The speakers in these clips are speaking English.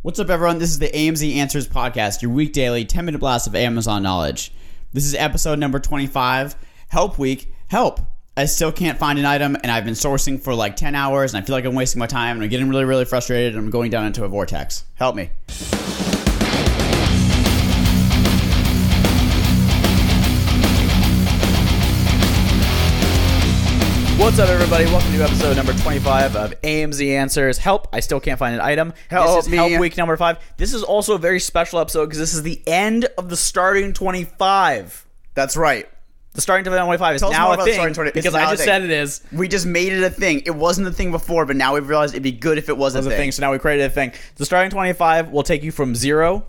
What's up, everyone? This is the AMZ Answers Podcast, your week daily 10-minute blast of Amazon knowledge. This is episode number 25, Help Week. Help! I still can't find an item, and I've been sourcing for like 10 hours, and I feel like I'm wasting my time, and I'm getting really, really frustrated, and I'm going down into a vortex. Help me. What's up, everybody? Welcome to episode number 25 of AMZ Answers. Help! I still can't find an item. This is Help Week number 5. This is also a very special episode because this is the end of the starting 25. That's right. The starting 25 is now a thing because I just said it is. We just made it a thing. It wasn't a thing before, but now we've realized it'd be good if it was a thing. So now we created a thing. The starting 25 will take you from 0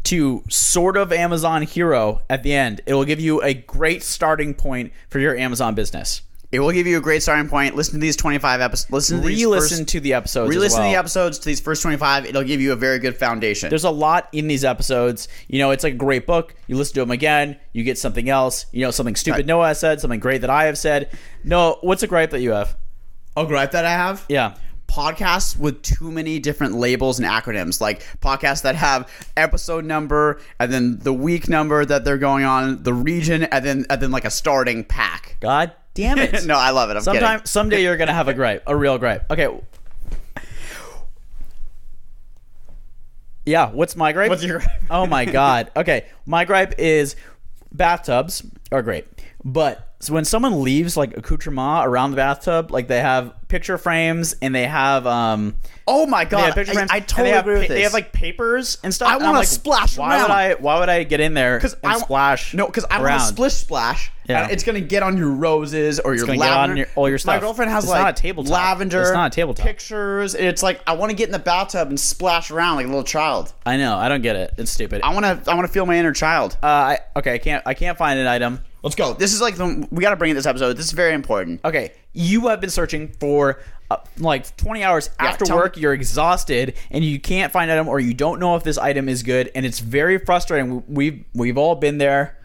to sort of Amazon hero at the end. It will give you a great starting point for your Amazon business. It will give you a great starting point. Listen to these 25 episodes. Re-listen to the episodes. Re-listen to the episodes to these first 25. It'll give you a very good foundation. There's a lot in these episodes. You know, it's like a great book. You listen to them again. You get something else. You know, something stupid Noah has said, something great that I have said. No, what's a gripe that you have? A gripe that I have? Yeah. Podcasts with too many different labels and acronyms, like podcasts that have episode number and then the week number that they're going on, the region, and then like a starting pack. God damn it. No, I love it. Someday you're going to have a gripe, a real gripe. Okay. Yeah, what's my gripe? What's your gripe? Oh my God. Okay, my gripe is bathtubs are great, but so when someone leaves like accoutrement around the bathtub, like they have picture frames and they have oh my God, I totally agree with this. They have like papers and stuff. I want to splash around. Why would I get in there and splash? No, because I want to splish splash. Yeah, it's gonna get on your roses or your lavender. Get on all your stuff. My girlfriend has like not a tabletop. Lavender. It's not a tabletop. Pictures. It's like I want to get in the bathtub and splash around like a little child. I know. I don't get it. It's stupid. I want to feel my inner child. I can't find an item. Let's go. This is like we got to bring in this episode. This is very important. Okay, you have been searching for like 20 hours after work. You're exhausted and you can't find an item, or you don't know if this item is good, and it's very frustrating. We've all been there.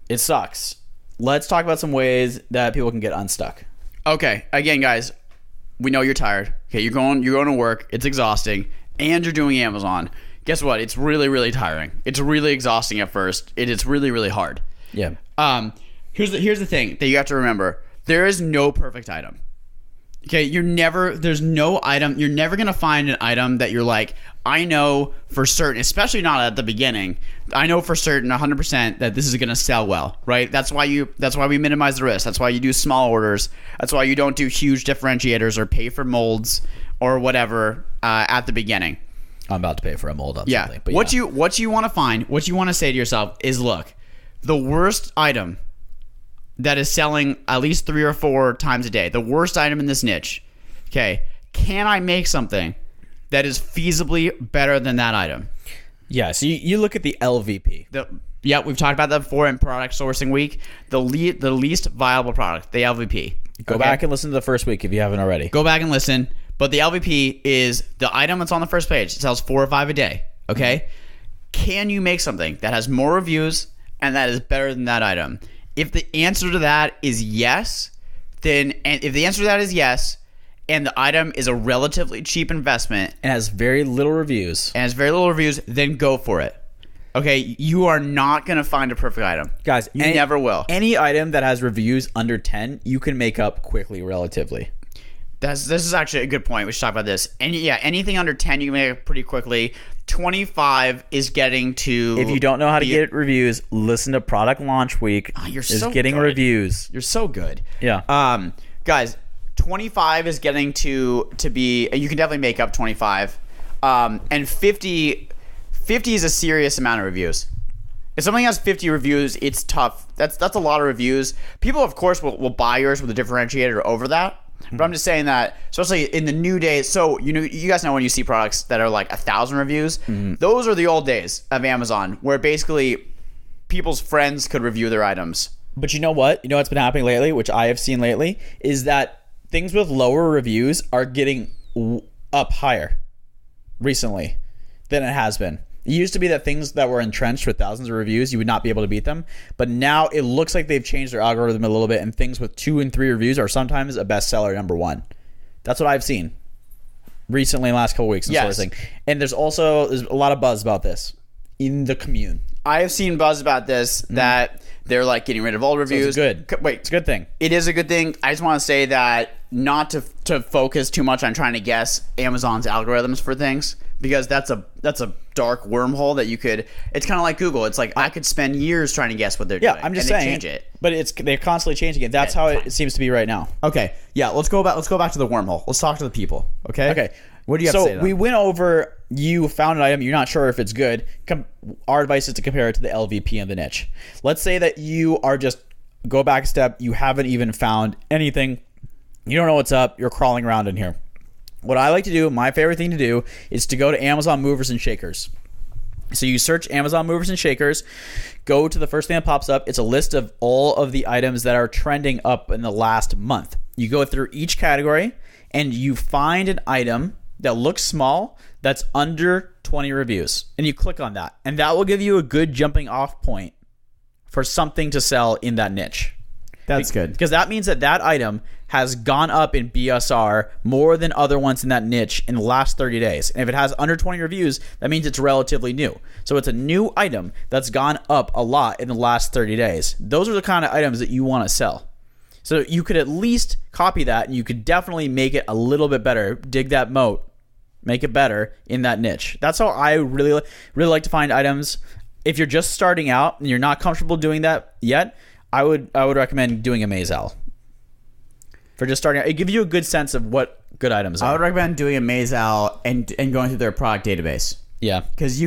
It sucks. Let's talk about some ways that people can get unstuck. Okay, again, guys, we know you're tired. Okay, you're going to work. It's exhausting, and you're doing Amazon. Guess what? It's really, really tiring. It's really exhausting at first. It's really, really hard. Yeah. Here's the thing that you have to remember. There is no perfect item. Okay, there's no item. You're never going to find an item that you're like, I know for certain, especially not at the beginning. I know for certain 100% that this is going to sell well, right? That's why we minimize the risk. That's why you do small orders. That's why you don't do huge differentiators or pay for molds or whatever at the beginning. I'm about to pay for a mold on something. But what you want to find, what you want to say to yourself is, look, the worst item that is selling at least 3 or 4 times a day, the worst item in this niche, okay, can I make something that is feasibly better than that item? Yeah, so you look at the LVP. We've talked about that before in product sourcing week. The least viable product, the LVP. Go back and listen to the first week if you haven't already. Go back and listen. But the LVP is the item that's on the first page. It sells 4 or 5 a day, okay? Can you make something that has more reviews and that is better than that item? If the answer to that is yes, and the item is a relatively cheap investment and has very little reviews, then go for it. Okay, you are not going to find a perfect item. Guys, you never will. Any item that has reviews under 10, you can make up quickly relatively. This is actually a good point. We should talk about this. And yeah, anything under 10 you can make it pretty quickly. 25 is getting to... If you don't know how to get reviews, listen to Product Launch Week. Oh, you're so getting good. Reviews. You're so good. Yeah. Guys, 25 is getting to be... You can definitely make up 25. And 50 is a serious amount of reviews. If something has 50 reviews, it's tough. That's a lot of reviews. People, of course, will buy yours with a differentiator over that. But I'm just saying that, especially in the new days. So you guys know when you see products that are like 1,000 reviews, those are the old days of Amazon, where basically people's friends could review their items. But you know what? You know what's been happening lately, which I have seen lately, is that things with lower reviews are getting up higher recently than it has been. It used to be that things that were entrenched with thousands of reviews, you would not be able to beat them. But now it looks like they've changed their algorithm a little bit, and things with 2 and 3 reviews are sometimes a bestseller number 1. That's what I've seen. recently in the last couple weeks and Yes. sourcing. And there's a lot of buzz about this in the commune. I have seen buzz about this that they're like getting rid of all reviews. It's good. Wait, It's a good thing. it is a good thing. I just want to say that not to focus too much on trying to guess Amazon's algorithms for things, because that's a dark wormhole that you could. It's kind of like Google. It's like I could spend years trying to guess what they're doing. Yeah, I'm just and they saying. change it. But they're constantly changing it. That's how it seems to be right now. Okay, yeah. Let's go back to the wormhole. Let's talk to the people. Okay. Okay. What do you have to say? So we went over. You found an item. You're not sure if it's good. Our advice is to compare it to the LVP in the niche. Let's say that you are just go back a step. You haven't even found anything. You don't know what's up. You're crawling around in here. What I like to do, my favorite thing to do, is to go to Amazon Movers and Shakers. So you search Amazon Movers and Shakers, go to the first thing that pops up. It's a list of all of the items that are trending up in the last month. You go through each category and you find an item that looks small that's under 20 reviews. And you click on that. And that will give you a good jumping off point for something to sell in that niche. That's good. Because that means that item has gone up in BSR more than other ones in that niche in the last 30 days. And if it has under 20 reviews, that means it's relatively new. So it's a new item that's gone up a lot in the last 30 days. Those are the kind of items that you want to sell. So you could at least copy that, and you could definitely make it a little bit better. Dig that moat, make it better in that niche. That's how I really like to find items. If you're just starting out and you're not comfortable doing that yet, I would recommend doing a Maisel. For just starting out, it gives you a good sense of what good items are. I would recommend doing a Maisel and going through their product database. Yeah. Because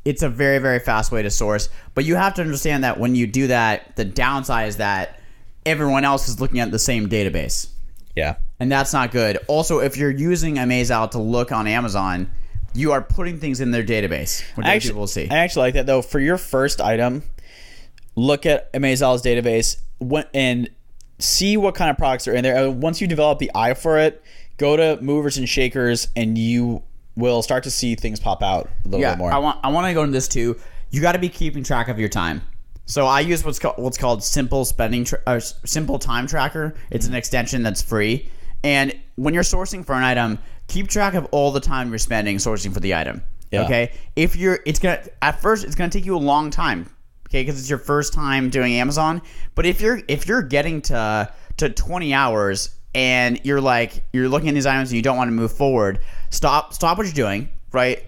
it's a very, very fast way to source. But you have to understand that when you do that, the downside is that everyone else is looking at the same database. Yeah. And that's not good. Also, if you're using a Maisel to look on Amazon, you are putting things in their database, which other people will see. I actually like that, though. For your first item, look at Mazel's database and see what kind of products are in there. Once you develop the eye for it, go to Movers and Shakers, and you will start to see things pop out a little bit more. I want to go into this too. You got to be keeping track of your time. So I use what's called Simple Simple Time Tracker. It's an extension that's free. And when you're sourcing for an item, keep track of all the time you're spending sourcing for the item. Yeah. Okay. At first it's gonna take you a long time. Okay, because it's your first time doing Amazon. But if you're getting to 20 hours and you're looking at these items and you don't want to move forward, stop what you're doing, right?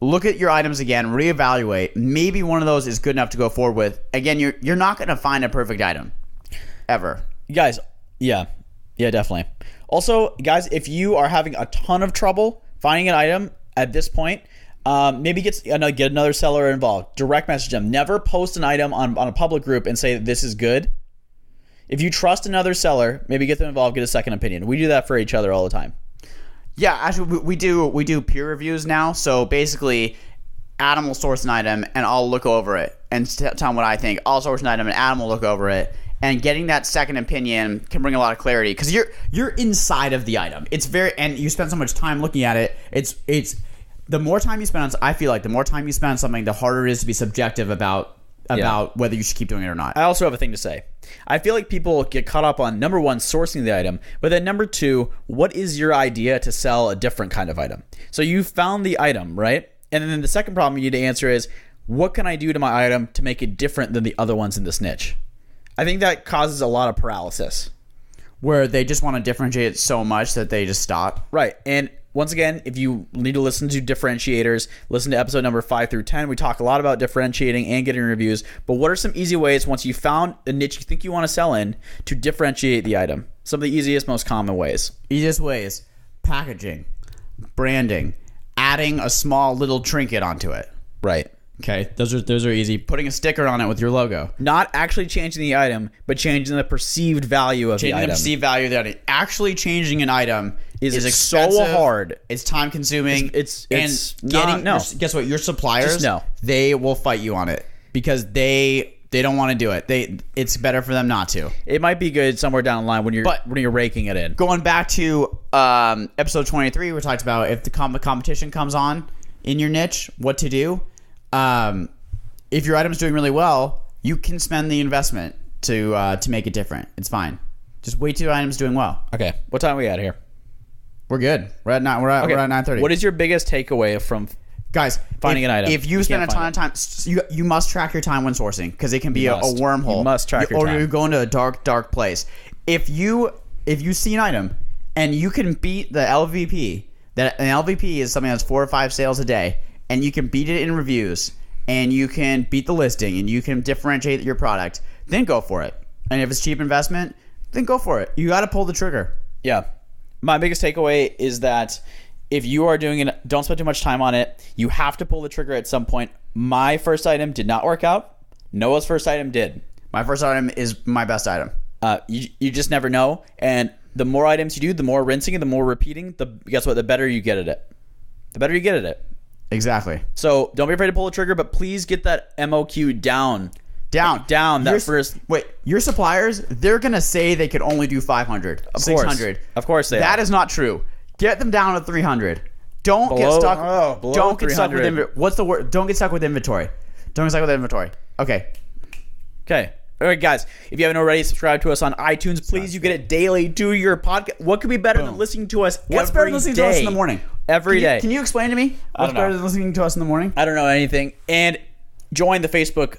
Look at your items again, reevaluate. Maybe one of those is good enough to go forward with. Again, you're not going to find a perfect item ever. Guys, yeah, definitely. Also, guys, if you are having a ton of trouble finding an item at this point, maybe get another seller involved. Direct message them. Never post an item on a public group and say that this is good. If you trust another seller, maybe get them involved, get a second opinion. We do that for each other all the time. Yeah, actually, we do peer reviews now. So basically, Adam will source an item, and I'll look over it and tell him what I think. I'll source an item, and Adam will look over it. And getting that second opinion can bring a lot of clarity because you're inside of the item. And you spend so much time looking at it. It's the more time you spend on. I feel like the more time you spend on something, the harder it is to be subjective about whether you should keep doing it or not. I also have a thing to say. I feel like people get caught up on, number one, sourcing the item, but then number two, what is your idea to sell a different kind of item? So you found the item, right? And then the second problem you need to answer is, what can I do to my item to make it different than the other ones in this niche? I think that causes a lot of paralysis. Where they just want to differentiate so much that they just stop. Right. And once again, if you need to listen to differentiators, listen to episode number 5 through 10. We talk a lot about differentiating and getting reviews. But what are some easy ways, once you found a niche you think you want to sell in, to differentiate the item? Some of the easiest, most common ways. Easiest ways: packaging, branding, adding a small little trinket onto it. Right. Okay, those are easy. Putting a sticker on it with your logo. Not actually changing the item, but changing the perceived value of the item. Changing the perceived value of the item. Actually changing an item is expensive. So hard. It's time consuming. It's guess what? Your suppliers, they will fight you on it because they don't want to do it. It's better for them not to. It might be good somewhere down the line when you're raking it in. Going back to episode 23, we talked about if the competition comes on in your niche, what to do. If your item's doing really well, you can spend the investment to make it different. It's fine. Just wait till your item's doing well. Okay. What time are we at here? We're good. We're at 9:30. What is your biggest takeaway from guys finding an item? If you spend a ton of time, you must track your time when sourcing because it can be a wormhole. You must track your time. Or you go into a dark place. If you see an item and you can beat the LVP, that an LVP is something that's 4 or 5 sales a day, and you can beat it in reviews, and you can beat the listing, and you can differentiate your product, then go for it. And if it's cheap investment, then go for it. You got to pull the trigger. Yeah. My biggest takeaway is that if you are doing it, don't spend too much time on it. You have to pull the trigger at some point. My first item did not work out. Noah's first item did. My first item is my best item. You just never know. And the more items you do, the more rinsing and the more repeating, guess what? The better you get at it. The better you get at it. Exactly. So don't be afraid to pull the trigger, but please get that MOQ down. Wait, your suppliers, they're going to say they could only do 500, 600. Of course they are. That is not true. Get them down to 300. Don't get stuck. Don't get stuck with inventory. What's the word? Don't get stuck with inventory. Don't get stuck with inventory. Okay. All right, guys. If you haven't already, subscribe to us on iTunes. Please, you get it daily. Do your podcast. What could be better than listening to us every day? What's better than listening to us in the morning? Every day. Can you explain to me what's better than listening to us in the morning? I don't know anything. And join the Facebook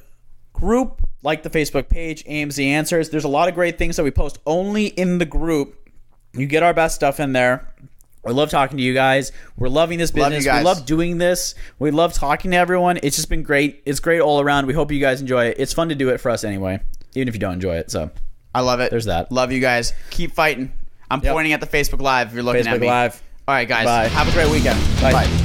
group, like the Facebook page, AMZ Answers. There's a lot of great things that we post only in the group. You get our best stuff in there. We love talking to you guys. We're loving this business. We love doing this. We love talking to everyone. It's just been great. It's great all around. We hope you guys enjoy it. It's fun to do it for us anyway, even if you don't enjoy it. So I love it. There's that. Love you guys. Keep fighting. I'm pointing at the Facebook Live if you're looking at me. Facebook Live. All right, guys. Bye. Have a great weekend. Bye.